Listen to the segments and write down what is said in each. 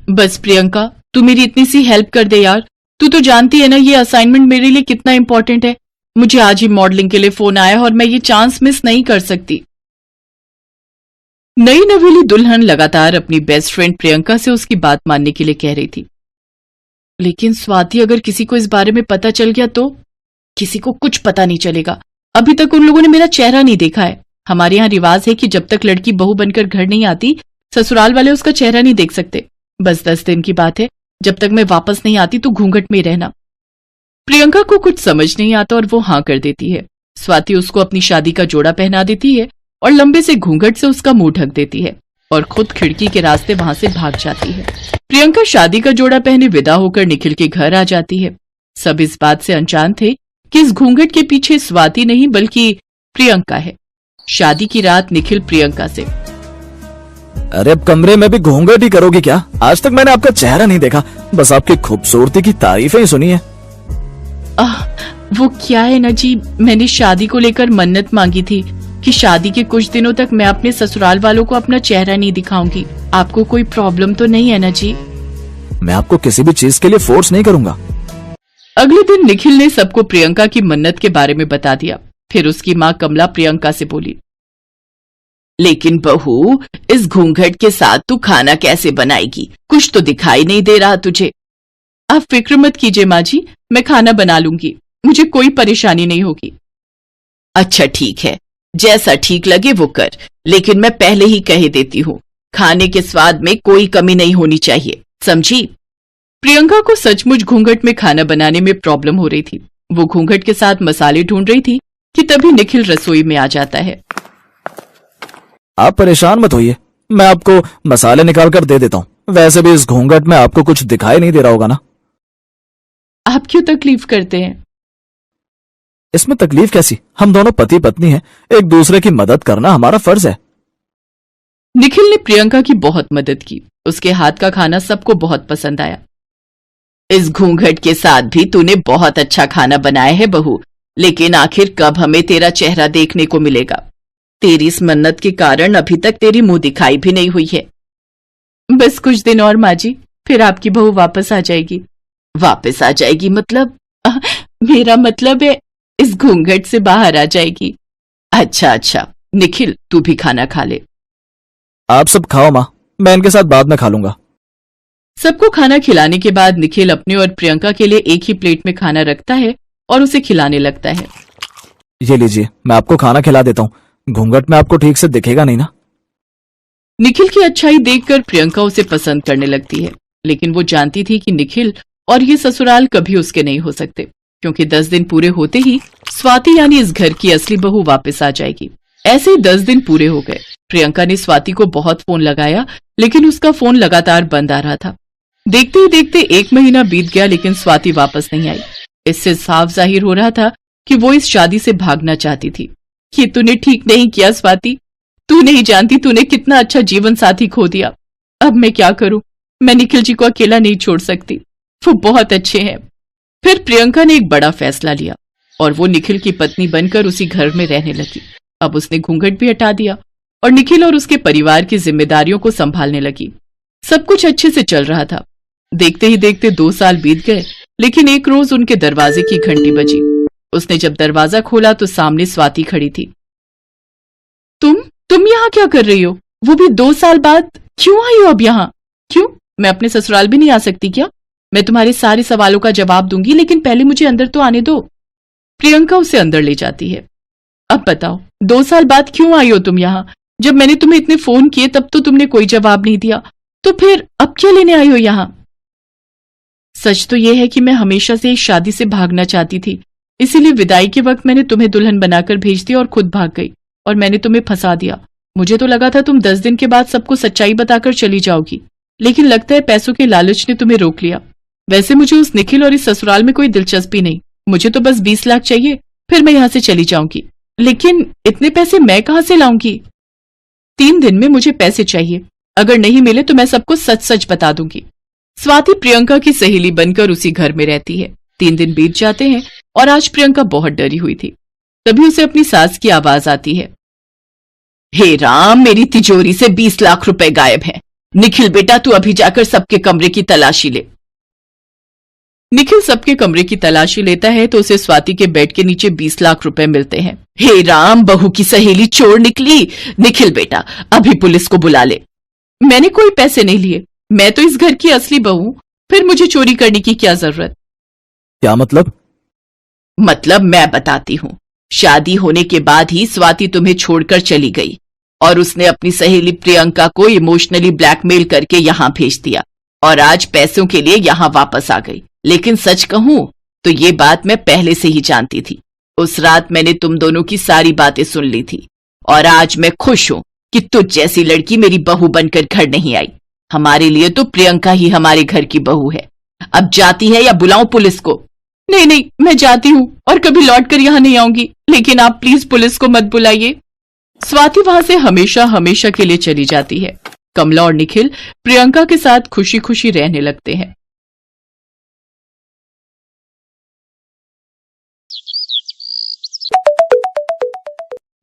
बस प्रियंका, तू मेरी इतनी सी हेल्प कर दे यार। तू तो जानती है ना ये असाइनमेंट मेरे लिए कितना इंपॉर्टेंट है। मुझे आज ही मॉडलिंग के लिए फोन आया और मैं ये चांस मिस नहीं कर सकती। नई नवेली दुल्हन लगातार अपनी बेस्ट फ्रेंड प्रियंका से उसकी बात मानने के लिए कह रही थी। लेकिन स्वाति, अगर किसी को इस बारे में पता चल गया तो? किसी को कुछ पता नहीं चलेगा। अभी तक उन लोगों ने मेरा चेहरा नहीं देखा है। हमारे यहाँ रिवाज है कि जब तक लड़की बहू बनकर घर नहीं आती, ससुराल वाले उसका चेहरा नहीं देख सकते। बस 10 दिन की बात है, जब तक मैं वापस नहीं आती तो घूंघट में रहना। प्रियंका को कुछ समझ नहीं आता और वो हाँ कर देती है। स्वाति उसको अपनी शादी का जोड़ा पहना देती है और लंबे से घूंघट से उसका मुंह ढक देती है और खुद खिड़की के रास्ते वहां से भाग जाती है। प्रियंका शादी का जोड़ा पहने विदा होकर निखिल के घर आ जाती है। सब इस बात से अनजान थे कि इस घूंघट के पीछे स्वाति नहीं बल्कि प्रियंका है। शादी की रात निखिल प्रियंका से, अरे अब कमरे में भी घूंघट ही करोगी क्या? आज तक मैंने आपका चेहरा नहीं देखा, बस आपकी खूबसूरती की तारीफें ही सुनी है। वो क्या है ना जी, मैंने शादी को लेकर मन्नत मांगी थी कि शादी के कुछ दिनों तक मैं अपने ससुराल वालों को अपना चेहरा नहीं दिखाऊंगी। आपको कोई प्रॉब्लम तो नहीं है ना जी? मैं आपको किसी भी चीज के लिए फोर्स नहीं करूंगा। अगले दिन निखिल ने सबको प्रियंका की मन्नत के बारे में बता दिया। फिर उसकी माँ कमला प्रियंका से बोली, लेकिन बहू, इस घूंघट के साथ तू खाना कैसे बनाएगी? कुछ तो दिखाई नहीं दे रहा तुझे। आप फिक्र मत कीजिए माँ जी, मैं खाना बना लूंगी, मुझे कोई परेशानी नहीं होगी। अच्छा ठीक है, जैसा ठीक लगे वो कर, लेकिन मैं पहले ही कह देती हूँ, खाने के स्वाद में कोई कमी नहीं होनी चाहिए, समझी? प्रियंका को सचमुच घूंघट में खाना बनाने में प्रॉब्लम हो रही थी। वो घूंघट के साथ मसाले ढूंढ रही थी कि तभी निखिल रसोई में आ जाता है। आप परेशान मत होइए, मैं आपको मसाले निकाल कर दे देता हूँ। वैसे भी इस घूंघट में आपको कुछ दिखाई नहीं दे रहा होगा ना? आप क्यों तकलीफ करते हैं? इसमें तकलीफ कैसी? हम दोनों पति पत्नी हैं, एक दूसरे की मदद करना हमारा फर्ज है। निखिल ने प्रियंका की बहुत मदद की। उसके हाथ का खाना सबको बहुत पसंद आया। इस घूंघट के साथ भी तूने बहुत अच्छा खाना बनाया है बहू, लेकिन आखिर कब हमें तेरा चेहरा देखने को मिलेगा? तेरी इस मन्नत के कारण अभी तक तेरी मुंह दिखाई भी नहीं हुई है। बस कुछ दिन और माँ जी, फिर आपकी बहू वापस आ जाएगी। वापस आ जाएगी मतलब? मेरा मतलब है इस घूंघट से बाहर आ जाएगी। अच्छा, निखिल तू भी खाना खा ले। आप सब खाओ माँ, मैं इनके साथ बाद में खा लूंगा। सबको खाना खिलाने के बाद निखिल अपने और प्रियंका के लिए एक ही प्लेट में खाना रखता है और उसे खिलाने लगता है। ये लीजिए, मैं आपको खाना खिला देता हूँ, घूंघट में आपको ठीक से दिखेगा नहीं ना? निखिल की अच्छाई देखकर प्रियंका उसे पसंद करने लगती है, लेकिन वो जानती थी कि निखिल और ये ससुराल कभी उसके नहीं हो सकते, क्योंकि 10 दिन पूरे होते ही स्वाति यानी इस घर की असली बहू वापस आ जाएगी। ऐसे ही 10 दिन पूरे हो गए। प्रियंका ने स्वाति को बहुत फोन लगाया, लेकिन उसका फोन लगातार बंद आ रहा था। देखते ही देखते 1 महीना बीत गया, लेकिन स्वाति वापस नहीं आई। इससे साफ जाहिर हो रहा था कि वो इस शादी से भागना चाहती थी। ये तूने ठीक नहीं किया स्वाति, तू नहीं जानती तूने कितना अच्छा जीवन साथी खो दिया। अब मैं क्या करूं? मैं निखिल जी को अकेला नहीं छोड़ सकती, वो बहुत अच्छे हैं। फिर प्रियंका ने एक बड़ा फैसला लिया और वो निखिल की पत्नी बनकर उसी घर में रहने लगी। अब उसने घूंघट भी हटा दिया और निखिल और उसके परिवार की जिम्मेदारियों को संभालने लगी। सब कुछ अच्छे से चल रहा था। देखते ही देखते 2 साल बीत गए, लेकिन एक रोज उनके दरवाजे की घंटी बजी। उसने जब दरवाजा खोला तो सामने स्वाति खड़ी थी। तुम यहाँ क्या कर रही हो? वो भी 2 साल बाद? क्यों आई हो अब यहाँ? क्यों, मैं अपने ससुराल भी नहीं आ सकती क्या? मैं तुम्हारे सारे सवालों का जवाब दूंगी, लेकिन पहले मुझे अंदर तो आने दो। प्रियंका उसे अंदर ले जाती है। अब बताओ, 2 साल बाद क्यों आई हो तुम यहाँ? जब मैंने तुम्हें इतने फोन किए तब तो तुमने कोई जवाब नहीं दिया, तो फिर अब क्या लेने आई हो यहाँ? सच तो यह है कि मैं हमेशा से इस शादी से भागना चाहती थी, इसीलिए विदाई के वक्त मैंने तुम्हें दुल्हन बनाकर भेज दिया और खुद भाग गई, और मैंने तुम्हें फंसा दिया। मुझे तो लगा था तुम 10 दिन के बाद सबको सच्चाई बताकर चली जाओगी, लेकिन लगता है पैसों के लालच ने तुम्हें रोक लिया। वैसे मुझे उस निखिल और इस ससुराल में कोई दिलचस्पी नहीं, मुझे तो बस 20 लाख चाहिए, फिर मैं यहाँ से चली जाऊंगी। लेकिन इतने पैसे मैं कहाँ से लाऊंगी? 3 दिन में मुझे पैसे चाहिए, अगर नहीं मिले तो मैं सबको सच सच बता दूंगी। स्वाति प्रियंका की सहेली बनकर उसी घर में रहती है। 3 दिन बीत जाते हैं और आज प्रियंका बहुत डरी हुई थी। तभी उसे अपनी सास की आवाज आती है। हे राम, मेरी तिजोरी से 20 लाख रुपए गायब हैं। निखिल बेटा, तू अभी जाकर सबके कमरे की तलाशी ले। निखिल सबके कमरे की तलाशी लेता है तो उसे स्वाति के बेड के नीचे 20 लाख रुपए मिलते हैं। हे राम, बहू की सहेली चोर निकली। निखिल बेटा, अभी पुलिस को बुला ले। मैंने कोई पैसे नहीं लिए, मैं तो इस घर की असली बहू हूं, फिर मुझे चोरी करने की क्या जरूरत? क्या मतलब? मतलब मैं बताती हूँ। शादी होने के बाद ही स्वाति तुम्हें छोड़कर चली गई और उसने अपनी सहेली प्रियंका को इमोशनली ब्लैकमेल करके यहाँ भेज दिया और आज पैसों के लिए यहाँ वापस आ गई। लेकिन सच कहूं तो ये बात मैं पहले से ही जानती थी। उस रात मैंने तुम दोनों की सारी बातें सुन ली थी और आज मैं खुश हूं कि तुझ जैसी लड़की मेरी बहू बनकर घर नहीं आई। हमारे लिए तो प्रियंका ही हमारे घर की बहू है। अब जाती है या बुलाऊं पुलिस को? नहीं नहीं, मैं जाती हूँ और कभी लौट कर यहाँ नहीं आऊंगी, लेकिन आप प्लीज पुलिस को मत बुलाइए। स्वाति वहां से हमेशा हमेशा के लिए चली जाती है। कमला और निखिल प्रियंका के साथ खुशी खुशी रहने लगते हैं।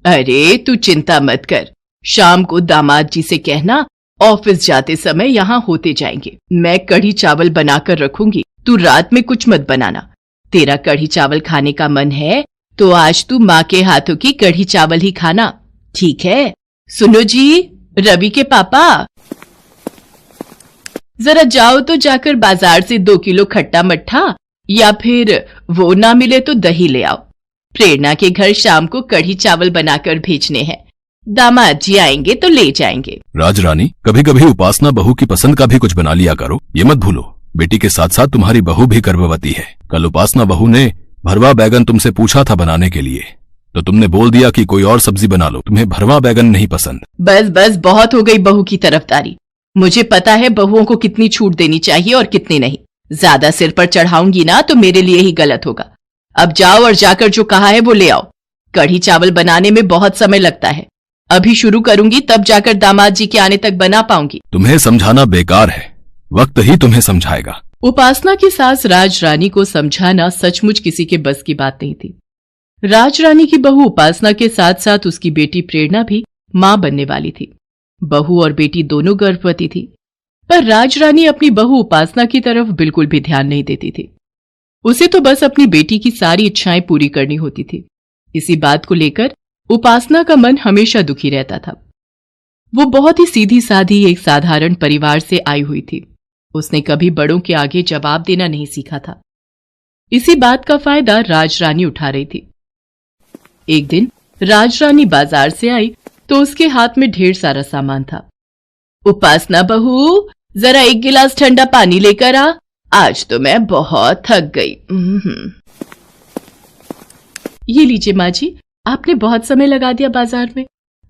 अरे तू चिंता मत कर, शाम को दामाद जी से कहना ऑफिस जाते समय यहाँ होते जाएंगे। मैं कढ़ी चावल बनाकर रखूंगी, तू रात में कुछ मत बनाना। तेरा कढ़ी चावल खाने का मन है तो आज तू माँ के हाथों की कढ़ी चावल ही खाना, ठीक है? सुनो जी, रवि के पापा, जरा जाओ तो जाकर बाजार से 2 किलो खट्टा मट्ठा या फिर वो ना मिले तो दही ले आओ। प्रेरणा के घर शाम को कढ़ी चावल बनाकर भेजने हैं। दामाद जी आएंगे तो ले जाएंगे। राजरानी, कभी कभी उपासना बहू की पसंद का भी कुछ बना लिया करो। ये मत भूलो, बेटी के साथ साथ तुम्हारी बहू भी गर्भवती है। कल उपासना बहू ने भरवा बैगन तुमसे पूछा था बनाने के लिए, तो तुमने बोल दिया कि कोई और सब्जी बना लो, तुम्हें भरवा बैगन नहीं पसंद। बस बस, बहुत हो गई बहू की तरफदारी। मुझे पता है बहुओं को कितनी छूट देनी चाहिए और कितनी नहीं। ज्यादा सिर पर चढ़ाऊंगी ना तो मेरे लिए ही गलत होगा। अब जाओ और जाकर जो कहा है वो ले आओ। कढ़ी चावल बनाने में बहुत समय लगता है, अभी शुरू करूंगी तब जाकर दामाद जी के आने तक बना पाऊंगी। तुम्हें समझाना बेकार है, वक्त ही तुम्हें समझाएगा। उपासना की सास राजरानी को समझाना सचमुच किसी के बस की बात नहीं थी। राजरानी की बहू उपासना के साथ साथ उसकी बेटी प्रेरणा भी मां बनने वाली थी। बहू और बेटी दोनों गर्भवती थी, पर राजरानी अपनी बहू उपासना की तरफ बिल्कुल भी ध्यान नहीं देती थी। उसे तो बस अपनी बेटी की सारी इच्छाएं पूरी करनी होती थी। इसी बात को लेकर उपासना का मन हमेशा दुखी रहता था। वो बहुत ही सीधी साधी एक साधारण परिवार से आई हुई थी। उसने कभी बड़ों के आगे जवाब देना नहीं सीखा था। इसी बात का फायदा राजरानी उठा रही थी। एक दिन राजरानी बाजार से आई तो उसके हाथ में ढेर सारा सामान था। उपासना बहू, जरा 1 गिलास ठंडा पानी लेकर आ, आज तो मैं बहुत थक गई। ये लीजिए माँ जी, आपने बहुत समय लगा दिया बाजार में।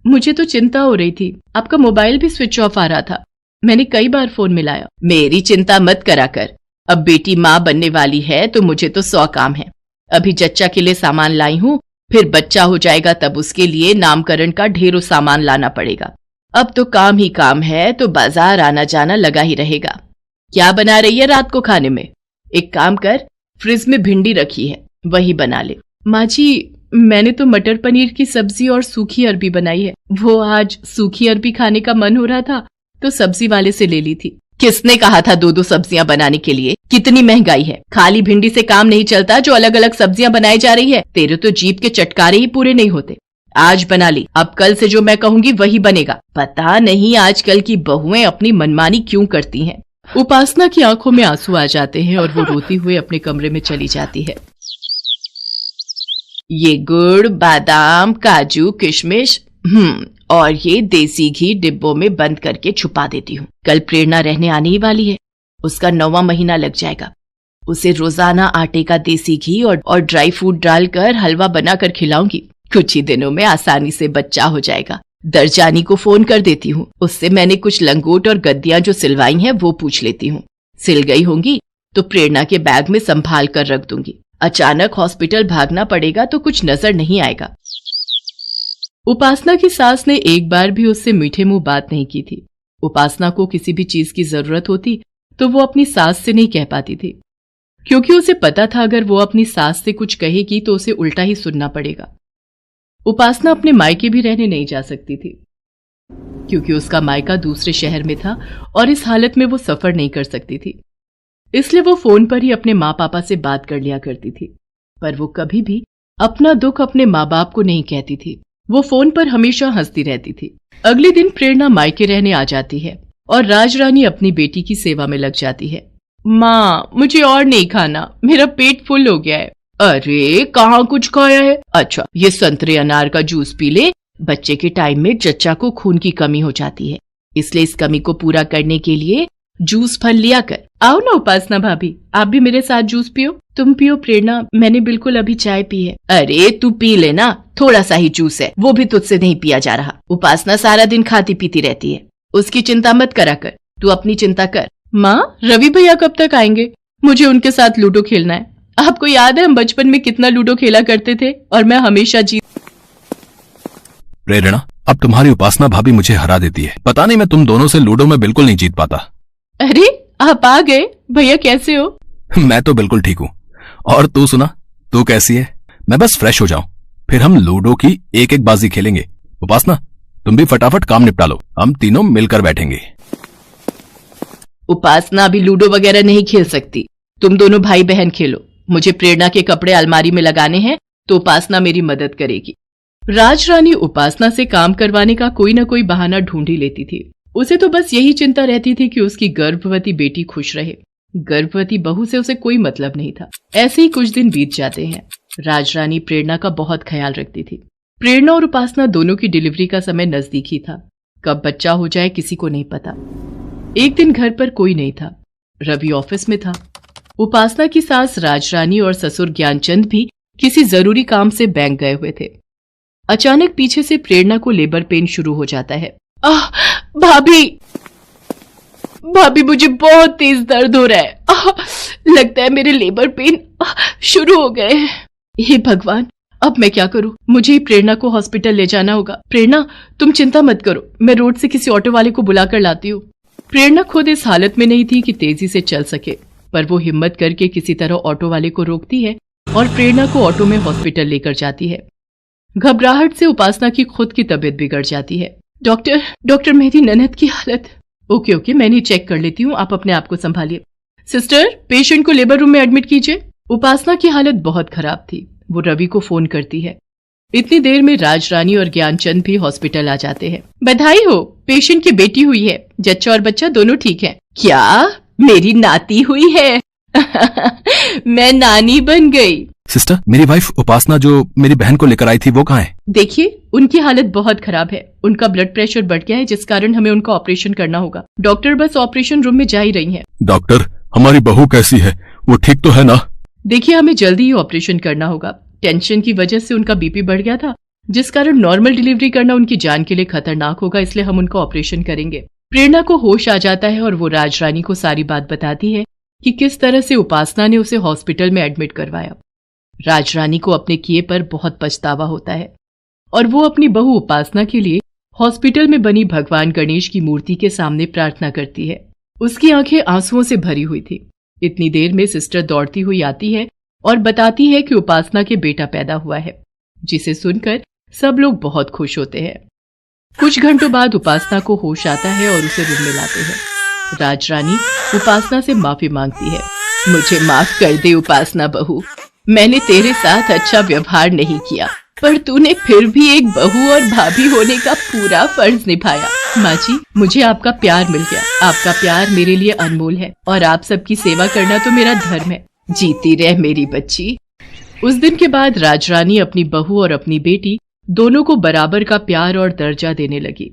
मुझे तो चिंता हो रही थी, आपका मोबाइल भी स्विच ऑफ आ रहा था। मैंने कई बार फोन मिलाया। मेरी चिंता मत करा कर, अब बेटी माँ बनने वाली है तो मुझे तो 100 काम है। अभी जच्चा के लिए सामान लाई हूँ, फिर बच्चा हो जाएगा तब उसके लिए नामकरण का ढेरों सामान लाना पड़ेगा। अब तो काम ही काम है तो बाजार आना जाना लगा ही रहेगा। क्या बना रही है रात को खाने में? एक काम कर, फ्रिज में भिंडी रखी है, वही बना ले। माँ जी, मैंने तो मटर पनीर की सब्जी और सूखी अरबी बनाई है। वो आज सूखी अरबी खाने का मन हो रहा था तो सब्जी वाले से ले ली थी। किसने कहा था 2-2 सब्जियां बनाने के लिए? कितनी महंगाई है, खाली भिंडी से काम नहीं चलता जो अलग अलग सब्जियां बनाई जा रही है। तेरे तो जीभ के चटकारे ही पूरे नहीं होते। आज बना ली, अब कल से जो मैं कहूंगी वही बनेगा। पता नहीं आजकल की बहुएं अपनी मनमानी क्यों करती हैं। उपासना की आंखों में आंसू आ जाते हैं और वो रोती हुए अपने कमरे में चली जाती है। ये गुड़, बादाम, काजू, किशमिश और ये देसी घी डिब्बों में बंद करके छुपा देती हूँ। कल प्रेरणा रहने आने ही वाली है, उसका 9वां महीना लग जाएगा। उसे रोजाना आटे का देसी घी और ड्राई फ्रूट डालकर हलवा बनाकर खिलाऊंगी। कुछ ही दिनों में आसानी से बच्चा हो जाएगा। दरजानी को फोन कर देती हूँ, उससे मैंने कुछ लंगोट और गद्दियां जो सिलवाई हैं वो पूछ लेती हूँ। सिल गई होंगी तो प्रेरणा के बैग में संभाल कर रख दूंगी। अचानक हॉस्पिटल भागना पड़ेगा तो कुछ नजर नहीं आएगा। उपासना की सास ने एक बार भी उससे मीठे मुंह बात नहीं की थी। उपासना को किसी भी चीज की जरूरत होती तो वो अपनी सास से नहीं कह पाती थी, क्योंकि उसे पता था अगर वो अपनी सास से कुछ कहेगी तो उसे उल्टा ही सुनना पड़ेगा। उपासना अपने मायके भी रहने नहीं जा सकती थी। क्योंकि उसका मायका दूसरे शहर में था और इस हालत में वो सफर नहीं कर सकती थी। इसलिए वो फोन पर ही अपने माँ पापा से बात कर लिया करती थी, पर वो कभी भी अपना दुख अपने माँ बाप को नहीं कहती थी। वो फोन पर हमेशा हंसती रहती थी। अगले दिन प्रेरणा मायके रहने आ जाती है और राजरानी अपनी बेटी की सेवा में लग जाती है। माँ, मुझे और नहीं खाना, मेरा पेट फुल हो गया है। अरे कहाँ कुछ खाया है? अच्छा, ये संतरे अनार का जूस पी ले। बच्चे के टाइम में जच्चा को खून की कमी हो जाती है, इसलिए इस कमी को पूरा करने के लिए जूस फल लिया कर। आओ ना उपासना भाभी, आप भी मेरे साथ जूस पियो। तुम पियो प्रेरणा, मैंने बिल्कुल अभी चाय पी है। अरे तू पी लेना, थोड़ा सा ही जूस है, वो भी तुझसे नहीं पिया जा रहा। उपासना सारा दिन खाती पीती रहती है, उसकी चिंता मत करा कर, तू अपनी चिंता कर। माँ, रवि भैया कब तक आएंगे? मुझे उनके साथ लूडो खेलना है। आपको याद है हम बचपन में कितना लूडो खेला करते थे और मैं हमेशा जीत। प्रेरणा, अब तुम्हारी उपासना भाभी मुझे हरा देती है। पता नहीं मैं तुम दोनों से लूडो में बिल्कुल नहीं जीत पाता। अरे आप आ गए भैया, कैसे हो? मैं तो बिल्कुल ठीक हूँ। और तू सुना, तू कैसी है? मैं बस फ्रेश हो जाऊं, फिर हम लूडो की एक एक बाजी खेलेंगे। उपासना, तुम भी फटाफट काम निपटा लो, हम तीनों मिलकर बैठेंगे। उपासना अभी लूडो वगैरह नहीं खेल सकती, तुम दोनों भाई बहन खेलो। मुझे प्रेरणा के कपड़े अलमारी में लगाने हैं तो उपासना मेरी मदद करेगी। राजरानी उपासना से काम करवाने का कोई न कोई बहाना ढूंढ ही लेती थी। उसे तो बस यही चिंता रहती थी कि उसकी गर्भवती बेटी खुश रहे। गर्भवती बहू से उसे कोई मतलब नहीं था। ऐसे ही कुछ दिन बीत जाते हैं। राजरानी प्रेरणा का बहुत ख्याल रखती थी। प्रेरणा और उपासना दोनों की डिलीवरी का समय नजदीक ही था। कब बच्चा हो जाए किसी को नहीं पता। एक दिन घर पर कोई नहीं था, रवि ऑफिस में था। उपासना की सास राजरानी और ससुर ज्ञानचंद भी किसी जरूरी काम से बैंक गए हुए थे। अचानक पीछे से प्रेरणा को लेबर पेन शुरू हो जाता है। भाभी, भाभी मुझे बहुत तेज दर्द हो रहा है। लगता है मेरे लेबर पेन शुरू हो गए हैं। हे भगवान, अब मैं क्या करूं? मुझे ही प्रेरणा को हॉस्पिटल ले जाना होगा। प्रेरणा, तुम चिंता मत करो, मैं रोड से किसी ऑटो वाले को बुला कर लाती हूँ। प्रेरणा खुद इस हालत में नहीं थी कि तेजी से चल सके, पर वो हिम्मत करके किसी तरह ऑटो वाले को रोकती है और प्रेरणा को ऑटो में हॉस्पिटल लेकर जाती है। घबराहट से उपासना की खुद की तबीयत बिगड़ जाती है। डॉक्टर मेरी ननद की हालत। ओके, मैं नहीं चेक कर लेती हूँ, आप अपने आप को संभालिए। सिस्टर, पेशेंट को लेबर रूम में एडमिट कीजिए। उपासना की हालत बहुत खराब थी। वो रवि को फोन करती है। इतनी देर में राजरानी और ज्ञानचंद भी हॉस्पिटल आ जाते हैं। बधाई हो, पेशेंट की बेटी हुई है, जच्चा और बच्चा दोनों ठीक है। क्या मेरी नाती हुई है? मैं नानी बन गई। सिस्टर, मेरी वाइफ उपासना जो मेरी बहन को लेकर आई थी वो कहाँ है? देखिए, उनकी हालत बहुत खराब है। उनका ब्लड प्रेशर बढ़ गया है, जिस कारण हमें उनका ऑपरेशन करना होगा। डॉक्टर बस ऑपरेशन रूम में जा ही रही हैं। डॉक्टर, हमारी बहू कैसी है? वो ठीक तो है ना? देखिए, हमें जल्दी ही ऑपरेशन करना होगा। टेंशन की वजह से उनका बीपी बढ़ गया था, जिस कारण नॉर्मल डिलीवरी करना उनकी जान के लिए खतरनाक होगा, इसलिए हम उनका ऑपरेशन करेंगे। प्रेरणा को होश आ जाता है और वो राजरानी को सारी बात बताती है कि किस तरह से उपासना ने उसे हॉस्पिटल में एडमिट करवाया। राजरानी को अपने किए पर बहुत पछतावा होता है और वो अपनी बहू उपासना के लिए हॉस्पिटल में बनी भगवान गणेश की मूर्ति के सामने प्रार्थना करती है। उसकी आंखें आंसुओं से भरी हुई थी। इतनी देर में सिस्टर दौड़ती हुई आती है और बताती है कि उपासना के बेटा पैदा हुआ है, जिसे सुनकर सब लोग बहुत खुश होते हैं। कुछ घंटों बाद उपासना को होश आता है और उसे रूम में लाते हैं। राजरानी उपासना से माफी मांगती है। मुझे माफ कर दे उपासना बहू, मैंने तेरे साथ अच्छा व्यवहार नहीं किया, पर तूने फिर भी एक बहू और भाभी होने का पूरा फर्ज निभाया। माँ जी, मुझे आपका प्यार मिल गया। आपका प्यार मेरे लिए अनमोल है और आप सबकी सेवा करना तो मेरा धर्म है। जीती रह मेरी बच्ची। उस दिन के बाद राजरानी अपनी बहू और अपनी बेटी दोनों को बराबर का प्यार और दर्जा देने लगी।